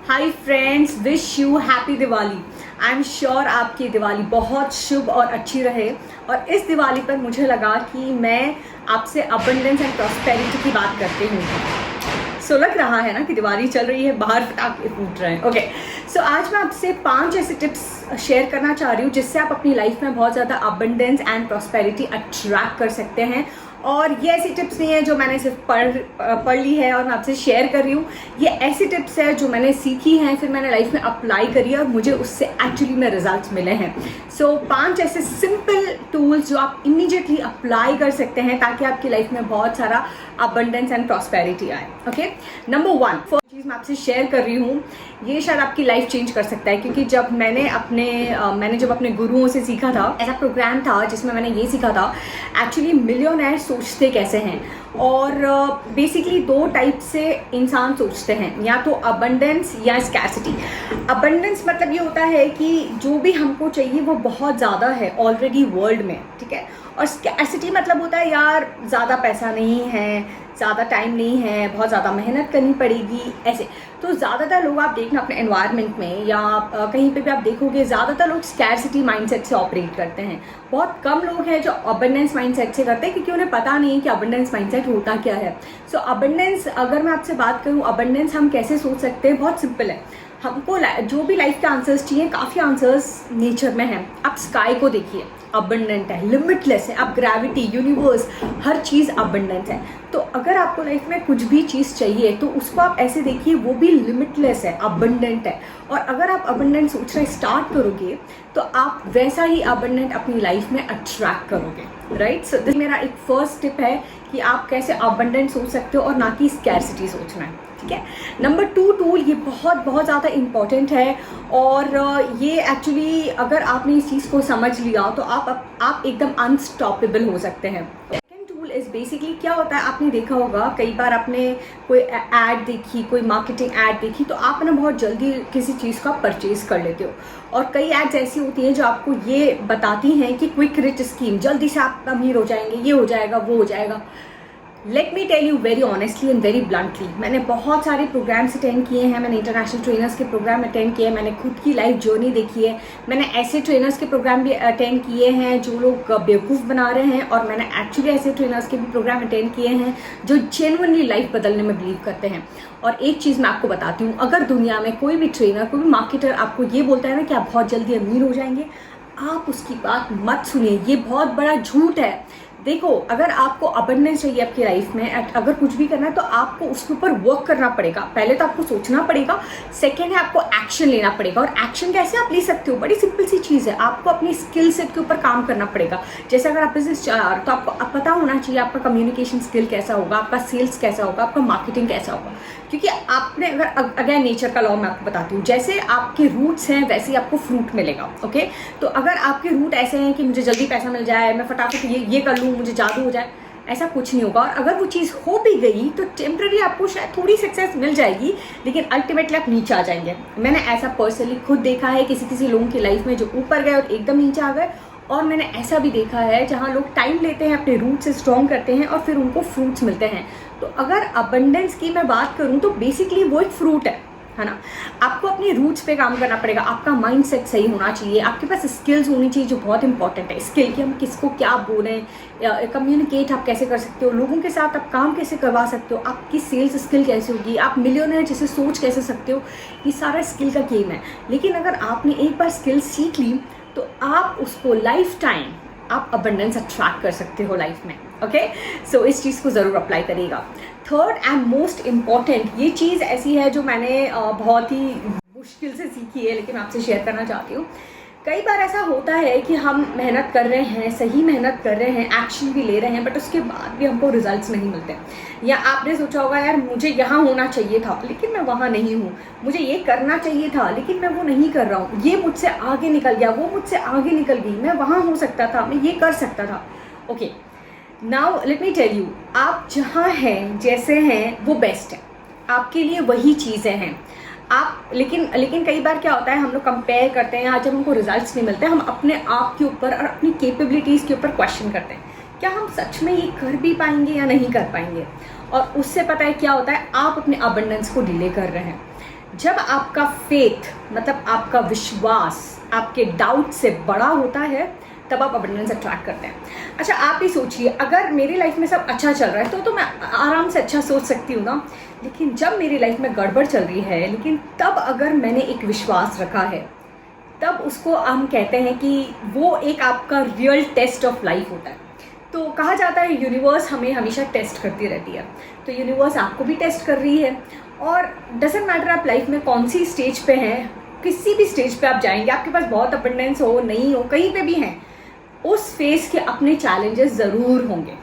Hi friends, wish you happy Diwali. I am sure आपकी दिवाली बहुत शुभ और अच्छी रहे। और इस दिवाली पर मुझे लगा कि मैं आपसे अबंडेंस एंड प्रॉस्पेरिटी की बात करती हूँ। सो लग रहा है ना कि दिवाली चल रही है, बाहर पटाखे फूट रहे हैं। ओके, सो आज मैं आपसे 5 ऐसे टिप्स शेयर करना चाह रही हूँ जिससे आप अपनी लाइफ में बहुत ज़्यादा अबंडेंस एंड प्रॉस्पेरिटी अट्रैक्ट कर सकते हैं। और ये ऐसी टिप्स नहीं है जो मैंने सिर्फ पढ़ ली है और मैं आपसे शेयर कर रही हूँ। ये ऐसी टिप्स है जो मैंने सीखी हैं, फिर मैंने लाइफ में अप्लाई करी है और मुझे उससे एक्चुअली में रिजल्ट्स मिले हैं। सो 5 ऐसे सिंपल टूल्स जो आप इमीडिएटली अप्लाई कर सकते हैं ताकि आपकी लाइफ में बहुत सारा अबंडेंस एंड प्रॉस्पेरिटी आए। ओके, नंबर 1 फर्स्ट चीज़ मैं आपसे शेयर कर रही हूँ, ये शायद आपकी लाइफ चेंज कर सकता है। क्योंकि जब मैंने अपने गुरुओं से सीखा था, ऐसा प्रोग्राम था जिसमें मैंने ये सीखा था एक्चुअली मिलियनेयर सोचते कैसे हैं। और बेसिकली 2 टाइप से इंसान सोचते हैं, या तो अबंडेंस या स्कैर्सिटी। अबंडेंस मतलब ये होता है कि जो भी हमको चाहिए वो बहुत ज़्यादा है ऑलरेडी वर्ल्ड में, ठीक है। और स्कैर्सिटी मतलब होता है यार ज़्यादा पैसा नहीं है, ज़्यादा टाइम नहीं है, बहुत ज़्यादा मेहनत करनी पड़ेगी, ऐसे। तो ज़्यादातर लोग आप देखना अपने एनवायरनमेंट में या कहीं पे भी आप देखोगे, ज़्यादातर लोग स्कैर्सिटी माइंडसेट से ऑपरेट करते हैं। बहुत कम लोग हैं जो अबंडेंस माइंडसेट से करते हैं, क्योंकि उन्हें पता नहीं है कि अबंडेंस माइंडसेट होता क्या है। सो अबंडेंस, अगर मैं आपसे बात करूँ अबंडेंस हम कैसे सोच सकते हैं, बहुत सिंपल है। हमको जो भी लाइफ के आंसर्स चाहिए, काफ़ी आंसर्स नेचर में हैं। आप स्काई को देखिए, अबंडेंट है, लिमिटलेस है। आप ग्रेविटी, यूनिवर्स, हर चीज़ अबंडेंट है। तो अगर आपको लाइफ में कुछ भी चीज़ चाहिए तो उसको आप ऐसे देखिए, वो भी लिमिटलेस है, अबंडेंट है। और अगर आप अबंडेंट सोचना स्टार्ट करोगे तो आप वैसा ही अबंडेंट अपनी लाइफ में अट्रैक्ट करोगे, राइट। सो दिस मेरा एक फर्स्ट टिप है कि आप कैसे अबंडेंट सोच सकते हो और ना कि स्कैर्सिटी सोचना है, ठीक है। नंबर 2 टूल, ये बहुत ज़्यादा इम्पॉर्टेंट है। और ये एक्चुअली अगर आपने इस चीज़ को समझ लिया तो आप एकदम अनस्टॉपेबल हो सकते हैं। सेकेंड टूल इज़ बेसिकली क्या होता है, आपने देखा होगा कई बार आपने कोई ऐड देखी, कोई मार्केटिंग ऐड देखी, तो आप ना बहुत जल्दी किसी चीज़ का परचेज कर लेते हो। और कई एड्स ऐसी होती हैं जो आपको ये बताती हैं कि क्विक रिच स्कीम, जल्दी से आप अमीर हो जाएंगे, ये हो जाएगा, वो हो जाएगा। Let me tell you very honestly and very bluntly, मैंने बहुत सारे प्रोग्राम्स अटेंड किए हैं, मैंने इंटरनेशनल ट्रेनर्स के प्रोग्राम अटेंड किए हैं, मैंने खुद की लाइफ जर्नी देखी है, मैंने ऐसे ट्रेनर्स के प्रोग्राम भी अटेंड किए हैं जो लोग बेवकूफ़ बना रहे हैं, और मैंने एक्चुअली ऐसे ट्रेनर्स के भी प्रोग्राम अटेंड किए हैं जो जेन्युइनली लाइफ बदलने में बिलीव करते हैं। और एक चीज़ मैं आपको बताती हूँ, अगर दुनिया में कोई भी ट्रेनर, कोई भी मार्केटर आपको ये बोलता है ना कि आप बहुत जल्दी अमीर हो जाएंगे, आप उसकी बात मत सुनिए, ये बहुत बड़ा झूठ है। देखो, अगर आपको अबंडेंस चाहिए आपकी लाइफ में, अगर कुछ भी करना है तो आपको उसके ऊपर वर्क करना पड़ेगा। पहले तो आपको सोचना पड़ेगा, सेकेंड है आपको एक्शन लेना पड़ेगा। और एक्शन कैसे आप ले सकते हो, बड़ी सिंपल सी चीज़ है, आपको अपनी स्किल सेट के ऊपर काम करना पड़ेगा। जैसे अगर आप बिजनेस चला रहे हो तो आपको पता होना चाहिए आपका कम्युनिकेशन स्किल कैसा होगा, आपका सेल्स कैसा होगा, आपका मार्केटिंग कैसा होगा। क्योंकि आपने अगर नेचर का लॉ मैं आपको बताती हूँ, जैसे आपके रूट्स हैं वैसे ही आपको फ्रूट मिलेगा। ओके, तो अगर आपके रूट ऐसे हैं कि मुझे जल्दी पैसा मिल जाए, मैं फटाफट ये कर लूँ, मुझे जादू हो जाए, ऐसा कुछ नहीं होगा। और अगर वो चीज़ हो भी गई तो टेम्पररी आपको शायद थोड़ी सक्सेस मिल जाएगी, लेकिन अल्टीमेटली आप नीचे आ जाएंगे। मैंने ऐसा पर्सनली खुद देखा है किसी लोगों की लाइफ में जो ऊपर गए और एकदम नीचे आ गए। और मैंने ऐसा भी देखा है जहाँ लोग टाइम लेते हैं, अपने रूट से स्ट्रॉन्ग करते हैं और फिर उनको फ्रूट्स मिलते हैं। तो अगर अबंडेंस की मैं बात करूँ तो बेसिकली वो एक फ्रूट है ना। आपको अपने रूट्स पे काम करना पड़ेगा, आपका माइंडसेट सही होना चाहिए, आपके पास स्किल्स होनी चाहिए जो बहुत इंपॉर्टेंट है। स्किल कि हम किसको क्या बोलें, कम्युनिकेट आप कैसे कर सकते हो, लोगों के साथ आप काम कैसे करवा सकते हो, आपकी सेल्स स्किल कैसे होगी, आप मिलियनेयर जैसे सोच कैसे सकते हो, ये सारा स्किल का गेम है। लेकिन अगर आपने एक बार स्किल सीख ली तो आप उसको लाइफ टाइम आप अबंडेंस अट्रैक्ट कर सकते हो लाइफ में। ओके, सो इस चीज़ को ज़रूर अप्लाई करिएगा। थर्ड एंड मोस्ट इम्पॉर्टेंट, ये चीज़ ऐसी है जो मैंने बहुत ही मुश्किल से सीखी है, लेकिन आपसे शेयर करना चाहती हूँ। कई बार ऐसा होता है कि हम मेहनत कर रहे हैं, सही मेहनत कर रहे हैं, एक्शन भी ले रहे हैं, बट उसके बाद भी हमको रिजल्ट्स नहीं मिलते। या आपने सोचा होगा यार मुझे यहाँ होना चाहिए था लेकिन मैं वहाँ नहीं हूँ, मुझे ये करना चाहिए था लेकिन मैं वो नहीं कर रहा हूँ, ये मुझसे आगे निकल गया, वो मुझसे आगे निकल गई, मैं वहाँ हो सकता था, मैं ये कर सकता था। Okay, now let me tell you, आप जहाँ हैं, जैसे हैं, वो बेस्ट है आपके लिए, वही चीज़ें हैं आप। लेकिन कई बार क्या होता है, हम लोग कंपेयर करते हैं, आज जब हमको रिजल्ट्स नहीं मिलते हम अपने आप के ऊपर और अपनी कैपेबिलिटीज़ के ऊपर क्वेश्चन करते हैं, क्या हम सच में ये कर भी पाएंगे या नहीं कर पाएंगे। और उससे पता है क्या होता है, आप अपने अबंडेंस को डिले कर रहे हैं। जब आपका फेथ मतलब आपका विश्वास आपके डाउट से बड़ा होता है तब आप अबंडेंस अट्रैक्ट करते हैं। अच्छा, आप ही सोचिए, अगर मेरी लाइफ में सब अच्छा चल रहा है तो मैं आराम से अच्छा सोच सकती हूँ ना। लेकिन जब मेरी लाइफ में गड़बड़ चल रही है, लेकिन तब अगर मैंने एक विश्वास रखा है, तब उसको हम कहते हैं कि वो एक आपका रियल टेस्ट ऑफ लाइफ होता है। तो कहा जाता है यूनिवर्स हमें हमेशा टेस्ट करती रहती है, तो यूनिवर्स आपको भी टेस्ट कर रही है। और डजेंट मैटर आप लाइफ में कौन सी स्टेज पे हैं, किसी भी स्टेज पे आप जाएंगे, आपके पास बहुत अबंडेंस हो नहीं हो, कहीं पे भी हैं, उस फेज के अपने चैलेंजेस ज़रूर होंगे।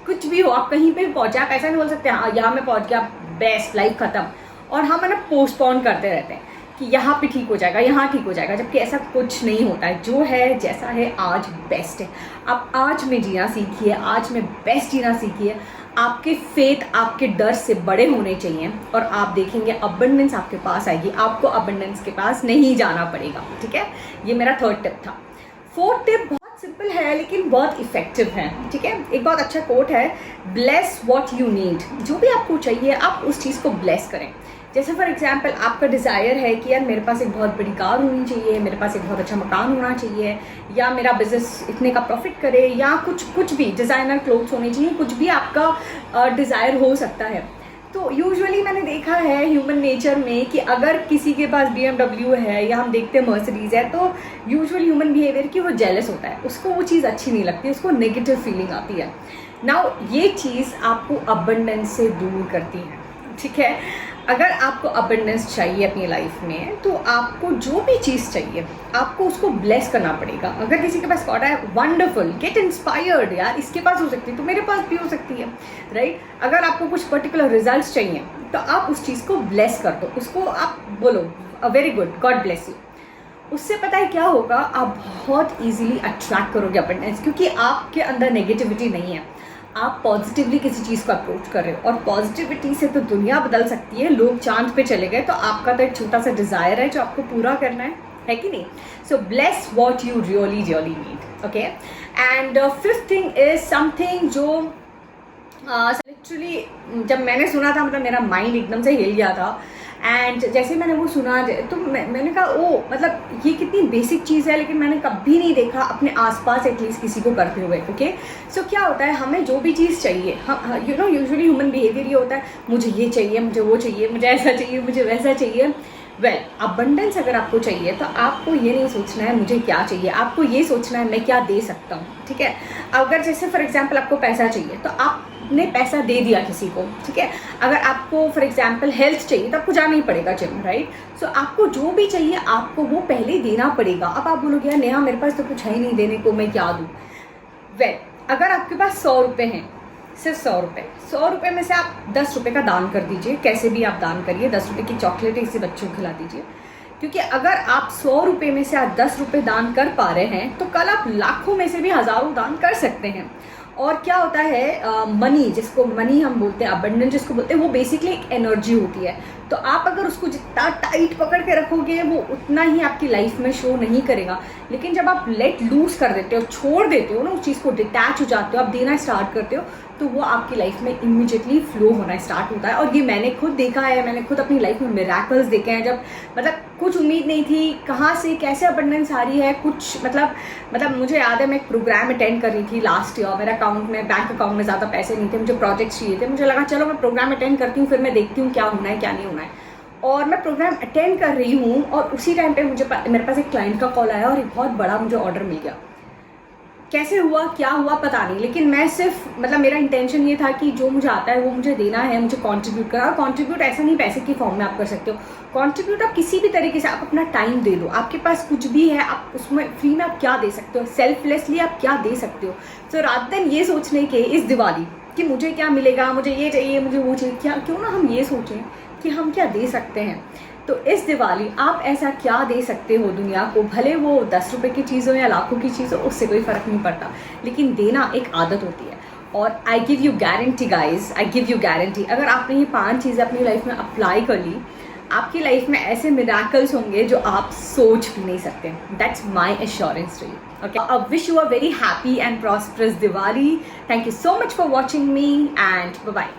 कुछ भी हो, आप कहीं पे भी पहुँचे, आप ऐसा नहीं बोल सकते हाँ यहाँ मैं पहुँच गया बेस्ट लाइफ ख़त्म, और हम है ना पोस्टपोन करते रहते हैं कि यहाँ पे ठीक हो जाएगा, यहाँ ठीक हो जाएगा, जबकि ऐसा कुछ नहीं होता है। जो है जैसा है आज बेस्ट है। आप आज में जीना सीखिए, आज में बेस्ट जीना सीखिए। आपके फेथ आपके डर से बड़े होने चाहिए और आप देखेंगे अबंडेंस आपके पास आएगी, आपको अबंडेंस के पास नहीं जाना पड़ेगा। ठीक है, ये मेरा 3rd टिप था। 4th टिप बहुत सिंपल है लेकिन बहुत इफेक्टिव है। ठीक है, एक बहुत अच्छा कोट है, ब्लेस व्हाट यू नीड। जो भी आपको चाहिए आप उस चीज़ को ब्लेस करें। जैसे फॉर एग्जाम्पल आपका डिज़ायर है कि यार मेरे पास एक बहुत बड़ी कार होनी चाहिए, मेरे पास एक बहुत अच्छा मकान होना चाहिए, या मेरा बिजनेस इतने का प्रॉफिट करे, या कुछ भी डिज़ाइनर क्लोथ्स होने चाहिए, कुछ भी आपका डिज़ायर हो सकता है। तो यूजुअली मैंने देखा है ह्यूमन नेचर में कि अगर किसी के पास BMW है या हम देखते हैं मर्सिडीज़ है, तो यूजुअल ह्यूमन बिहेवियर कि वो जेलस होता है, उसको वो चीज़ अच्छी नहीं लगती, उसको नेगेटिव फीलिंग आती है। नाउ ये चीज़ आपको अबंडेंस से दूर करती है। ठीक है, अगर आपको अबंडेंस चाहिए अपनी लाइफ में तो आपको जो भी चीज़ चाहिए आपको उसको ब्लेस करना पड़ेगा। अगर किसी के पास कॉर्ड है, वंडरफुल, गेट इंस्पायर्ड, यार इसके पास हो सकती है तो मेरे पास भी हो सकती है, राइट। अगर आपको कुछ पर्टिकुलर रिजल्ट्स चाहिए तो आप उस चीज़ को ब्लेस कर दो, उसको आप बोलो very good, God bless you. उससे पता है क्या होगा, आप बहुत ईजिली अट्रैक्ट करोगे अबंडेंस, क्योंकि आपके अंदर नेगेटिविटी नहीं है, आप पॉजिटिवली किसी चीज़ को अप्रोच कर रहे हो। और पॉजिटिविटी से तो दुनिया बदल सकती है। लोग चांद पे चले गए, तो आपका तो एक छोटा सा डिज़ायर है जो आपको पूरा करना है कि नहीं। So bless what you really really need. Okay, and 5th thing is something जो लिटरली जब मैंने सुना था मतलब मेरा माइंड एकदम से हिल गया था। एंड जैसे मैंने वो सुना तो मैंने कहा ओ मतलब ये कितनी बेसिक चीज़ है, लेकिन मैंने कभी नहीं देखा अपने आसपास एटलीस्ट किसी को करते हुए। ओके, सो क्या होता है, हमें जो भी चीज़ चाहिए, हम you know usually human behaviour ये होता है, मुझे ये चाहिए, मुझे वो चाहिए, मुझे ऐसा चाहिए, मुझे वैसा चाहिए। वेल, अबंडेंस अगर आपको चाहिए तो आपको ये नहीं सोचना है मुझे क्या चाहिए, आपको ये सोचना है मैं क्या दे सकता हूँ। ठीक है, अगर जैसे फॉर एग्जांपल आपको पैसा चाहिए तो आपने पैसा दे दिया किसी को। ठीक है, अगर आपको फॉर एग्जांपल हेल्थ चाहिए तो आपको जाना ही पड़ेगा जिम, राइट। सो आपको जो भी चाहिए आपको वो पहले देना पड़ेगा। अब आप बोलोगे यार नेहा मेरे पास तो कुछ है ही नहीं देने को, मैं क्या दूँ। वेल, अगर आपके पास 100 रुपये हैं, सिर्फ 100 रुपये, 100 रुपये में से आप 10 रुपये का दान कर दीजिए, कैसे भी आप दान करिए। 10 रुपये की चॉकलेट इसे बच्चों को खिला दीजिए, क्योंकि अगर आप 100 रुपये में से आप 10 रुपये दान कर पा रहे हैं तो कल आप लाखों में से भी हज़ारों दान कर सकते हैं। और क्या होता है, मनी, जिसको मनी हम बोलते हैं, अबंडेंस जिसको बोलते हैं, वो बेसिकली एक एनर्जी होती है। तो आप अगर उसको जितना टाइट पकड़ के रखोगे वो उतना ही आपकी लाइफ में शो नहीं करेगा। लेकिन जब आप लेट लूज कर देते हो, छोड़ देते हो ना उस चीज़ को, डिटैच हो जाते हो, आप देना स्टार्ट करते हो, तो वो आपकी लाइफ में इमीडिएटली फ्लो होना स्टार्ट होता है। और ये मैंने खुद देखा है, मैंने खुद अपनी लाइफ में मिरेकल्स देखे हैं। जब मतलब कुछ उम्मीद नहीं थी, कहाँ से कैसे अबंडेंस आ रही है, कुछ मतलब मुझे याद है मैं एक प्रोग्राम अटेंड कर रही थी लास्ट ईयर, मेरा अकाउंट में, बैंक अकाउंट में ज़्यादा पैसे नहीं थे, मुझे प्रोजेक्ट्स चाहिए थे, मुझे लगा चलो मैं प्रोग्राम अटेंड करती हूँ, फिर मैं देखती हूँ क्या होना है क्या नहीं होना है। और मैं प्रोग्राम अटेंड कर रही हूँ और उसी टाइम पे मेरे पास एक क्लाइंट का कॉल आया और एक बहुत बड़ा मुझे ऑर्डर मिल गया। कैसे हुआ क्या हुआ पता नहीं, लेकिन मैं सिर्फ मतलब मेरा इंटेंशन ये था कि जो मुझे आता है वो मुझे देना है, मुझे कंट्रीब्यूट करना। कंट्रीब्यूट ऐसा नहीं पैसे की फॉर्म में आप कर सकते हो, कंट्रीब्यूट आप किसी भी तरीके से, आप अपना टाइम दे दो, आपके पास कुछ भी है आप उसमें फ्री में आप क्या दे सकते हो, सेल्फलेसली आप क्या दे सकते हो। तो रात दिन ये सोचने के इस दिवाली कि मुझे क्या मिलेगा, मुझे ये चाहिए, मुझे वो चाहिए, क्या क्यों ना हम ये सोचें कि हम क्या दे सकते हैं। तो इस दिवाली आप ऐसा क्या दे सकते हो दुनिया को, भले वो 10 रुपये की चीज़ हो या लाखों की चीज़ हो, उससे कोई फ़र्क नहीं पड़ता, लेकिन देना एक आदत होती है। और I give you guarantee guys, I give you guarantee, अगर आपने ये 5 चीज़ें अपनी लाइफ में अप्लाई कर ली, आपकी लाइफ में ऐसे मिराकल्स होंगे जो आप सोच भी नहीं सकते। That's my assurance to you. Okay, I wish you a very happy and prosperous Diwali. Thank you so much for watching me and bye bye.